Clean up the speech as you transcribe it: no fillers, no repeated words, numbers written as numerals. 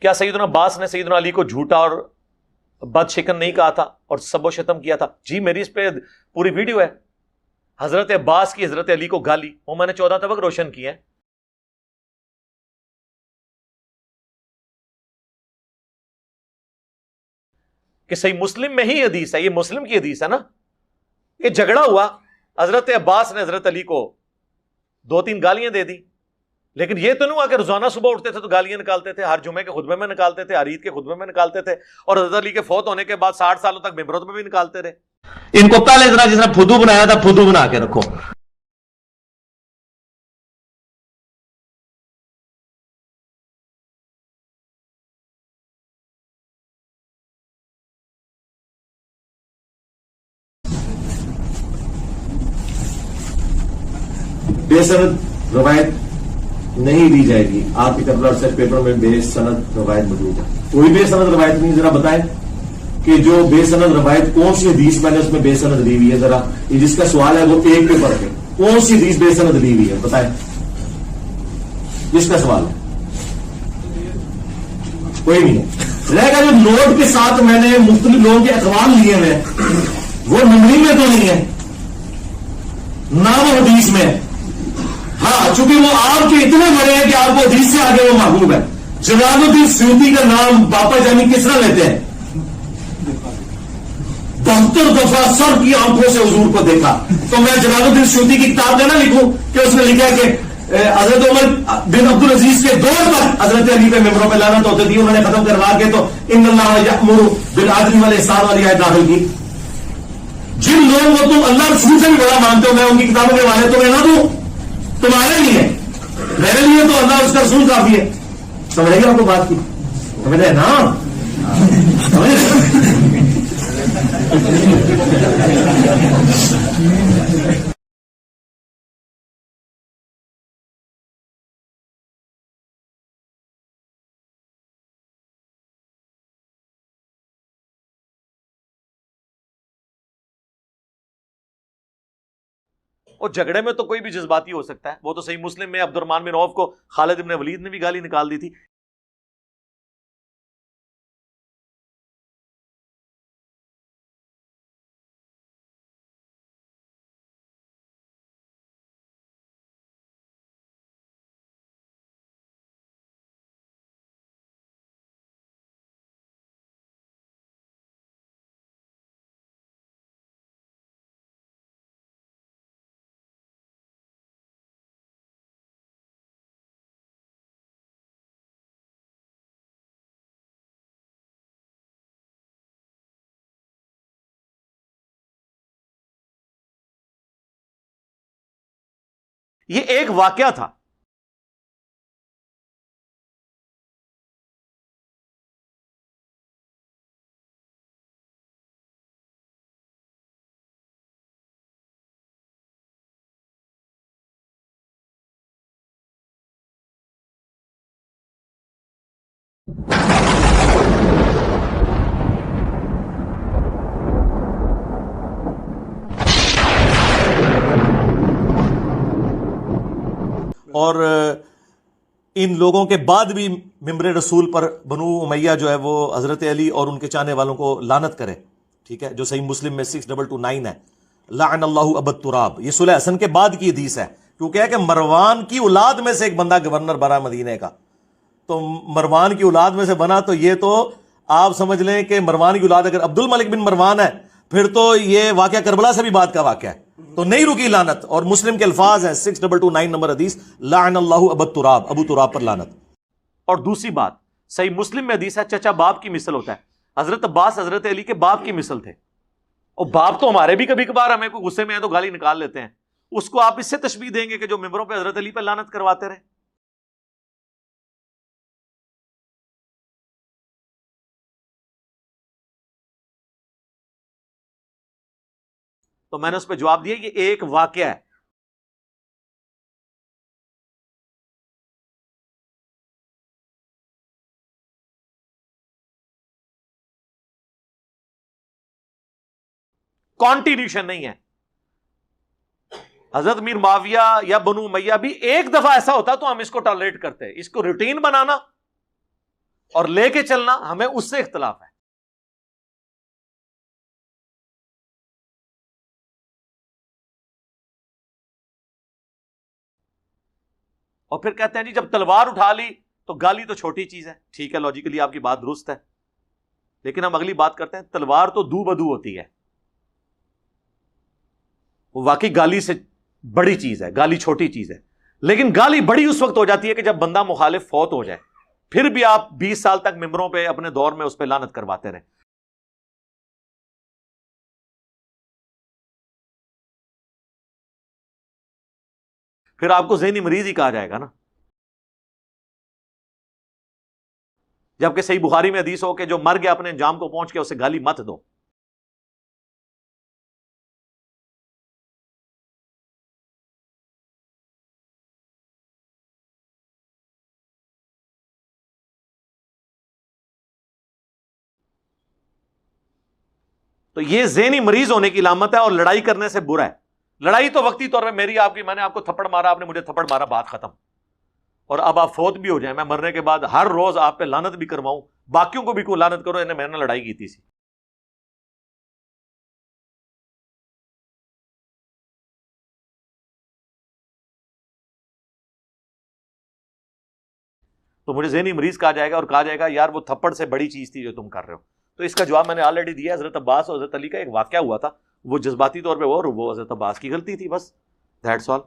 کیا سیدنا عباس نے سیدنا علی کو جھوٹا اور بد شکن نہیں کہا تھا اور سب و شتم کیا تھا؟ جی میری اس پہ پوری ویڈیو ہے، حضرت عباس کی حضرت علی کو گالی، وہ میں نے 14 طبق روشن کی ہیں۔ کہ صحیح مسلم میں ہی حدیث ہے، یہ مسلم کی حدیث ہے نا۔ یہ جھگڑا ہوا، حضرت عباس نے حضرت علی کو 2-3 گالیاں دے دی، لیکن یہ تو نہیں ہوا کہ روزانہ صبح اٹھتے تھے تو گالیاں نکالتے تھے، ہر جمعے کے خطبے میں نکالتے تھے، ہر عید کے خطبے میں نکالتے تھے، اور حضرت علی کے فوت ہونے کے بعد 60 سالوں تک ممبروں میں بھی نکالتے رہے۔ ان کو پہلے ذرا جس نے پھدو بنایا تھا پھدو بنا کے رکھو۔ بے سند روایت نہیں دی جائے گی، آپ کے کربلا ریسرچ پیپر میں بے سند روایت موجود ہے، کوئی بے سند روایت نہیں۔ ذرا بتائیں کہ جو بے سند روایت کون سی حدیث میں نے اس میں بے سند لی ہوئی ہے؟ ذرا یہ جس کا سوال ہے وہ ایک پیپر پہ کون سی حدیث بے سند لی ہوئی ہے بتائیں، جس کا سوال ہے کوئی نہیں ہے۔ رہ گا جو نوٹ کے ساتھ میں نے مختلف لوگوں کے اقوال لیے ہیں وہ نمبری میں تو نہیں ہے نہ وہ حدیث میں، ہاں چونکہ وہ آپ کے اتنے بڑے ہیں کہ آپ کو حدیث سے آگے وہ محبوب ہے۔ جلال الدین سیوطی کا نام باپا جانی کس طرح لیتے ہیں؟ 72 دفعہ سر کی آنکھوں سے حضور کو دیکھا، تو میں جلال الدین سیوطی کی کتاب نہ لکھوں کہ اس نے لکھا کہ حضرت عمر بن عبد العزیز کے دور پر حضرت علی پہ ممبروں پہ لعنت ہوتی تھی، انہوں نے ختم کروا کے تو ان اللہ یأمر بالعدل والاحسان والی آیت داخل کی۔ جن لوگوں کو تم اللہ رسول سے بھی بڑا مانتے ہو میں ان کی کتابوں کے حوالے تمہیں نہ دوں، تمہارے لیے میرے لیے تو اللہ اس کا رسول کافی ہے۔ سمجھ گئے آپ کو بات کی؟ سمجھ رہے نا؟ سمجھ رہے؟ اور جھگڑے میں تو کوئی بھی جذباتی ہو سکتا ہے، وہ تو صحیح مسلم میں عبد الرحمن بن عوف کو خالد بن ولید نے بھی گالی نکال دی تھی۔ یہ ایک واقعہ تھا، اور ان لوگوں کے بعد بھی ممبر رسول پر بنو امیہ جو ہے وہ حضرت علی اور ان کے چاہنے والوں کو لعنت کرے، ٹھیک ہے، جو صحیح مسلم میں 6229 ہے، لعن اللہ ابا التراب، یہ صلح حسن کے بعد کی حدیث ہے، کیونکہ ہے کہ مروان کی اولاد میں سے ایک بندہ گورنر بنا مدینے کا، تو مروان کی اولاد میں سے بنا، تو یہ تو آپ سمجھ لیں کہ مروان کی اولاد اگر عبد الملک بن مروان ہے پھر تو یہ واقعہ کربلا سے بھی بعد کا واقعہ ہے، تو نہیں رکی لعنت۔ اور مسلم کے الفاظ ہیں 6229 نمبر حدیث، لعن اللہ ابا التراب، ابو تراب پر لعنت۔ اور دوسری بات صحیح مسلم میں حدیث ہے چچا باپ کی مثل ہوتا ہے، حضرت عباس حضرت علی کے باپ کی مثل تھے، اور باپ تو ہمارے بھی کبھی کبھار ہمیں کوئی غصے میں ہے تو گالی نکال لیتے ہیں، اس کو آپ اس سے تشبیہ دیں گے کہ جو ممبروں پہ حضرت علی پہ لعنت کرواتے رہے۔ تو میں نے اس پہ جواب دیا یہ ایک واقعہ ہے۔ کانٹینیوشن نہیں ہے۔ حضرت میر معاویہ یا بنو امیہ بھی ایک دفعہ ایسا ہوتا تو ہم اس کو ٹالریٹ کرتے، اس کو روٹین بنانا اور لے کے چلنا ہمیں اس سے اختلاف ہے. اور پھر کہتے ہیں جی جب تلوار اٹھا لی تو گالی تو چھوٹی چیز ہے. ٹھیک ہے، لاجیکلی آپ کی بات درست ہے، لیکن ہم اگلی بات کرتے ہیں. تلوار تو دو بدو ہوتی ہے، وہ واقعی گالی سے بڑی چیز ہے، گالی چھوٹی چیز ہے. لیکن گالی بڑی اس وقت ہو جاتی ہے کہ جب بندہ مخالف فوت ہو جائے، پھر بھی آپ 20 سال تک ممبروں پہ اپنے دور میں اس پہ لعنت کرواتے رہے. پھر آپ کو ذہنی مریض ہی کہا جائے گا نا. جبکہ صحیح بخاری میں حدیث ہو کہ جو مر گیا اپنے انجام کو پہنچ کے اسے گالی مت دو. تو یہ ذہنی مریض ہونے کی علامت ہے، اور لڑائی کرنے سے برا ہے. لڑائی تو وقتی طور پہ میری آپ کی، میں نے آپ کو تھپڑ مارا، آپ نے مجھے تھپڑ مارا، بات ختم. اور اب آپ فوت بھی ہو جائیں، میں مرنے کے بعد ہر روز آپ پہ لعنت بھی کرواؤں، باقیوں کو بھی کوئی لعنت کرو، انہیں میں نے لڑائی کی تھی. تو مجھے ذہنی مریض کہا جائے گا، اور کہا جائے گا یار وہ تھپڑ سے بڑی چیز تھی جو تم کر رہے ہو. تو اس کا جواب میں نے آلریڈی دیا. حضرت عباس اور حضرت علی کا ایک واقعہ ہوا تھا، وہ جذباتی طور پہ وہ حضرت عباس کی غلطی تھی، بس دیٹس آل.